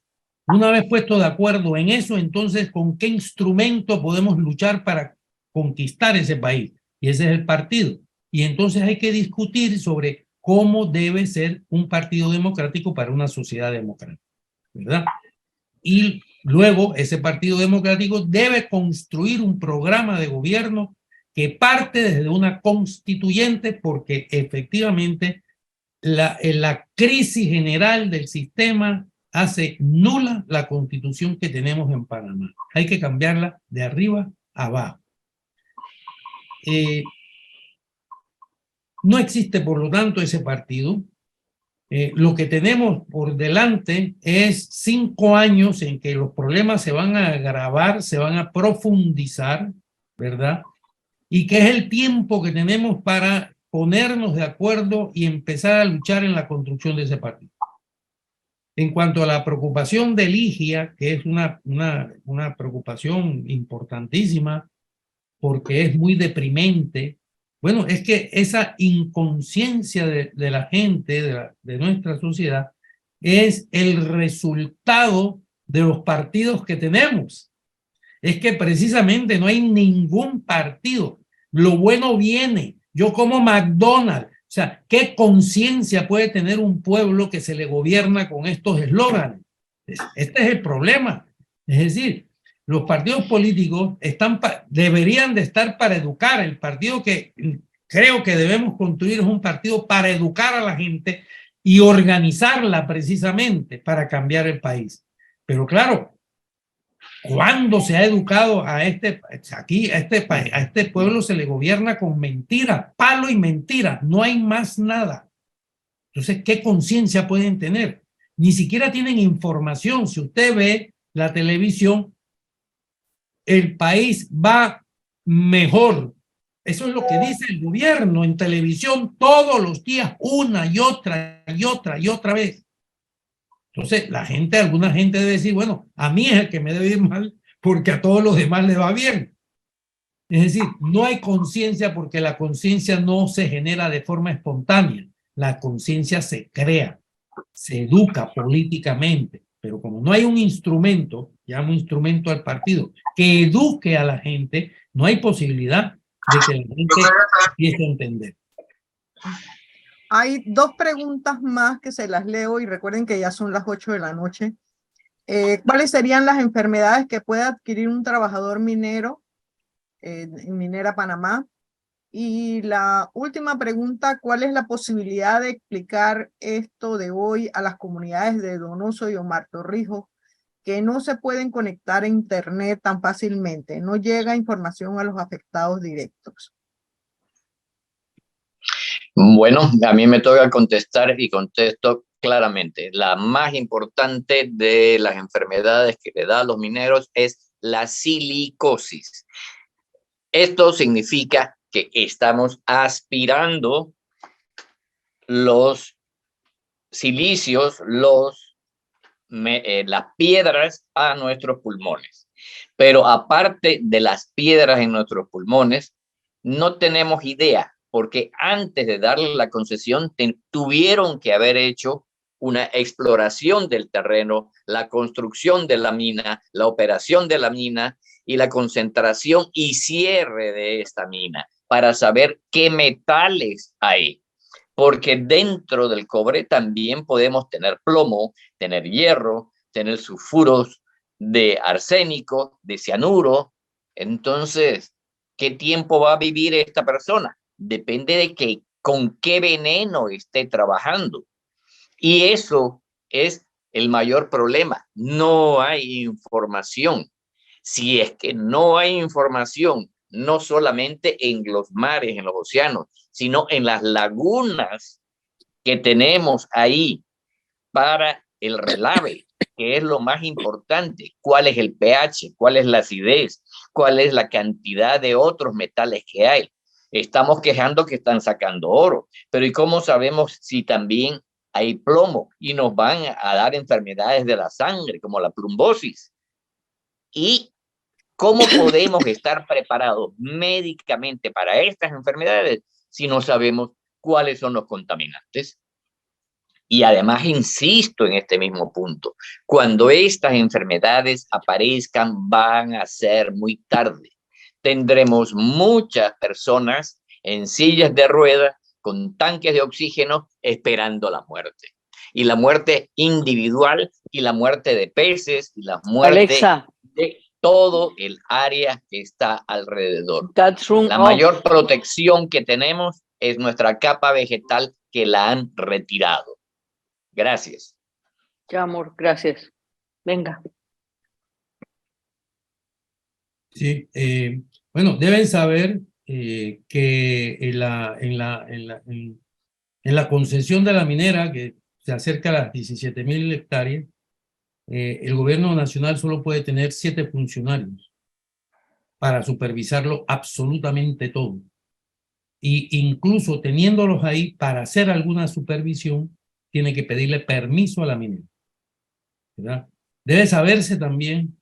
Una vez puesto de acuerdo en eso, entonces, ¿con qué instrumento podemos luchar para conquistar ese país? Y ese es el partido. Y entonces hay que discutir sobre cómo debe ser un partido democrático para una sociedad democrática, ¿verdad? Y luego ese partido democrático debe construir un programa de gobierno que parte desde una constituyente, porque efectivamente la crisis general del sistema hace nula la constitución que tenemos en Panamá. Hay que cambiarla de arriba a abajo. No existe, por lo tanto, ese partido. Lo que tenemos por delante es 5 años en que los problemas se van a agravar, se van a profundizar, ¿verdad? Y que es el tiempo que tenemos para ponernos de acuerdo y empezar a luchar en la construcción de ese partido. En cuanto a la preocupación de Ligia, que es una preocupación importantísima, porque es muy deprimente. Bueno, es que esa inconsciencia de la gente, de nuestra sociedad, es el resultado de los partidos que tenemos. Es que precisamente no hay ningún partido. Lo bueno viene. Yo como McDonald's. O sea, ¿qué conciencia puede tener un pueblo que se le gobierna con estos eslóganes? Este es el problema. Es decir, los partidos políticos deberían de estar para educar. El partido que creo que debemos construir es un partido para educar a la gente y organizarla precisamente para cambiar el país. Pero claro, ¿cuándo se ha educado a este pueblo? Se le gobierna con mentira, palo y mentira, no hay más nada. Entonces, ¿qué conciencia pueden tener? Ni siquiera tienen información. Si usted ve la televisión, el país va mejor. Eso es lo que dice el gobierno en televisión todos los días, una y otra y otra y otra vez. Entonces, alguna gente debe decir, bueno, a mí es el que me debe ir mal porque a todos los demás les va bien. Es decir, no hay conciencia porque la conciencia no se genera de forma espontánea. La conciencia se crea, se educa políticamente, pero como no hay un instrumento, llamo instrumento al partido, que eduque a la gente, no hay posibilidad de que la gente empiece a entender. Hay dos preguntas más que se las leo y recuerden que ya son las 8 de la noche. ¿Cuáles serían las enfermedades que puede adquirir un trabajador minero en Minera Panamá? Y la última pregunta, ¿cuál es la posibilidad de explicar esto de hoy a las comunidades de Donoso y Omar Torrijos que no se pueden conectar a internet tan fácilmente? No llega información a los afectados directos. Bueno, a mí me toca contestar y contesto claramente. La más importante de las enfermedades que le da a los mineros es la silicosis. Esto significa que estamos aspirando los silicios, las piedras a nuestros pulmones. Pero aparte de las piedras en nuestros pulmones, no tenemos idea, porque antes de darle la concesión tuvieron que haber hecho una exploración del terreno, la construcción de la mina, la operación de la mina y la concentración y cierre de esta mina para saber qué metales hay. Porque dentro del cobre también podemos tener plomo, tener hierro, tener sulfuros de arsénico, de cianuro. Entonces, ¿qué tiempo va a vivir esta persona? Depende de con qué veneno esté trabajando. Y eso es el mayor problema. No hay información. Si es que no hay información, no solamente en los mares, en los océanos, sino en las lagunas que tenemos ahí para el relave, que es lo más importante. ¿Cuál es el pH? ¿Cuál es la acidez? ¿Cuál es la cantidad de otros metales que hay? Estamos quejando que están sacando oro, pero ¿y cómo sabemos si también hay plomo y nos van a dar enfermedades de la sangre como la trombosis? ¿Y cómo podemos estar preparados médicamente para estas enfermedades si no sabemos cuáles son los contaminantes? Y además insisto en este mismo punto, cuando estas enfermedades aparezcan van a ser muy tarde. Tendremos muchas personas en sillas de ruedas con tanques de oxígeno esperando la muerte. Y la muerte individual y la muerte de peces y la muerte Alexa, de todo el área que está alrededor. that's room La off. mayor protección que tenemos es nuestra capa vegetal que la han retirado. Gracias. Ya, amor, gracias. Venga. Sí, bueno, deben saber que en la concesión de la minera, que se acerca a las 17.000 hectáreas, el gobierno nacional solo puede tener 7 funcionarios para supervisarlo absolutamente todo. Y incluso teniéndolos ahí para hacer alguna supervisión, tiene que pedirle permiso a la minera, ¿verdad? Debe saberse también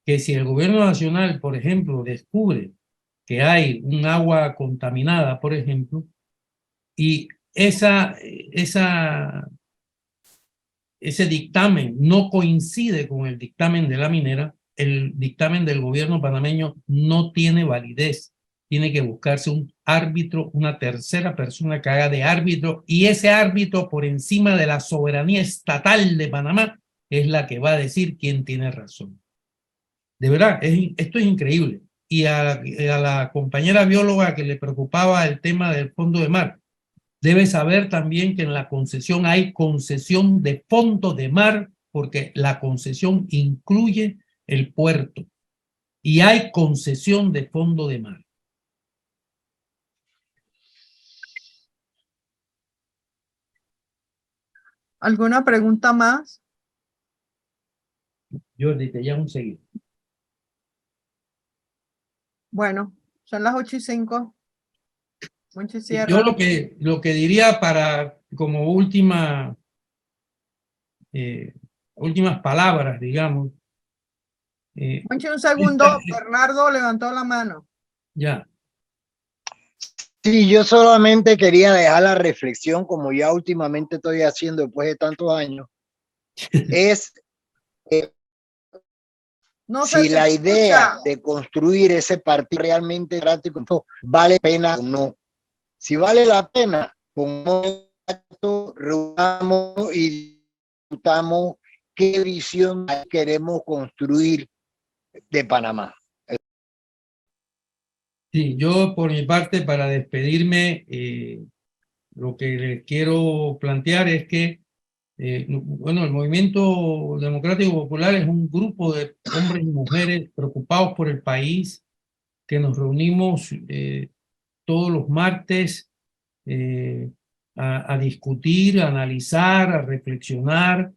que si el gobierno nacional, por ejemplo, descubre que hay un agua contaminada, por ejemplo, y ese dictamen no coincide con el dictamen de la minera, el dictamen del gobierno panameño no tiene validez. Tiene que buscarse un árbitro, una tercera persona que haga de árbitro, y ese árbitro por encima de la soberanía estatal de Panamá es la que va a decir quién tiene razón. De verdad, esto es increíble. Y a la compañera bióloga que le preocupaba el tema del fondo de mar, debe saber también que en la concesión hay concesión de fondo de mar, porque la concesión incluye el puerto y hay concesión de fondo de mar. ¿Alguna pregunta más? Jordi, te llamo enseguida. Bueno, son las 8:05. Monchi, Yo cierra. lo que diría para como últimas palabras, digamos. Monchi, un segundo. Bernardo levantó la mano. Ya. Sí, yo solamente quería dejar la reflexión, como ya últimamente estoy haciendo después de tantos años, es No si se la escucha. idea de construir ese partido realmente democrático vale la pena o no. Si vale la pena, reunamos y discutamos qué visión queremos construir de Panamá. Sí, yo por mi parte, para despedirme, lo que les quiero plantear es que, bueno, el Movimiento Democrático Popular es un grupo de hombres y mujeres preocupados por el país, que nos reunimos todos los martes a discutir, a analizar, a reflexionar.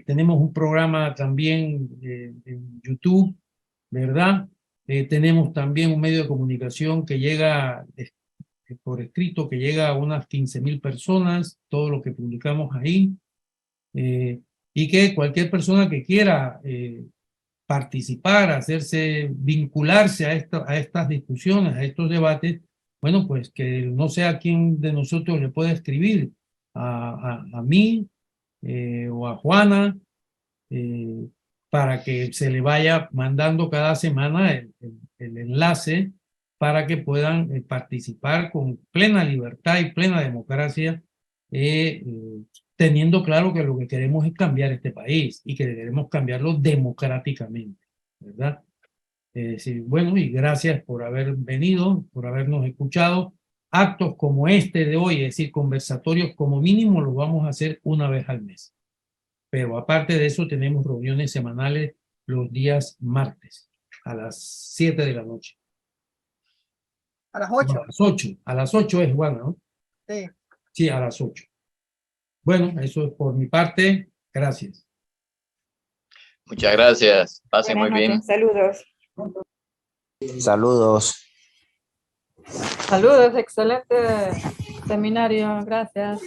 Tenemos un programa también en YouTube, ¿verdad? Tenemos también un medio de comunicación que llega por escrito, que llega a unas 15.000 personas, todo lo que publicamos ahí, y que cualquier persona que quiera participar, vincularse a estas discusiones, a estos debates, bueno, pues que no sea quien de nosotros le pueda escribir a mí o a Juana, para que se le vaya mandando cada semana el enlace para que puedan participar con plena libertad y plena democracia, teniendo claro que lo que queremos es cambiar este país y que queremos cambiarlo democráticamente, ¿verdad? Sí, bueno, y gracias por haber venido, por habernos escuchado. Actos como este de hoy, es decir, conversatorios como mínimo, los vamos a hacer una vez al mes. Pero aparte de eso, tenemos reuniones semanales los días martes a las 7 de la noche. A las No, 8. a las 8. A las 8 es Juana, ¿no? Sí. Sí, a las 8. Bueno, eso es por mi parte. Gracias. Muchas gracias. Pasen Buenas muy bien. noches, saludos. Saludos. Saludos, excelente seminario, gracias.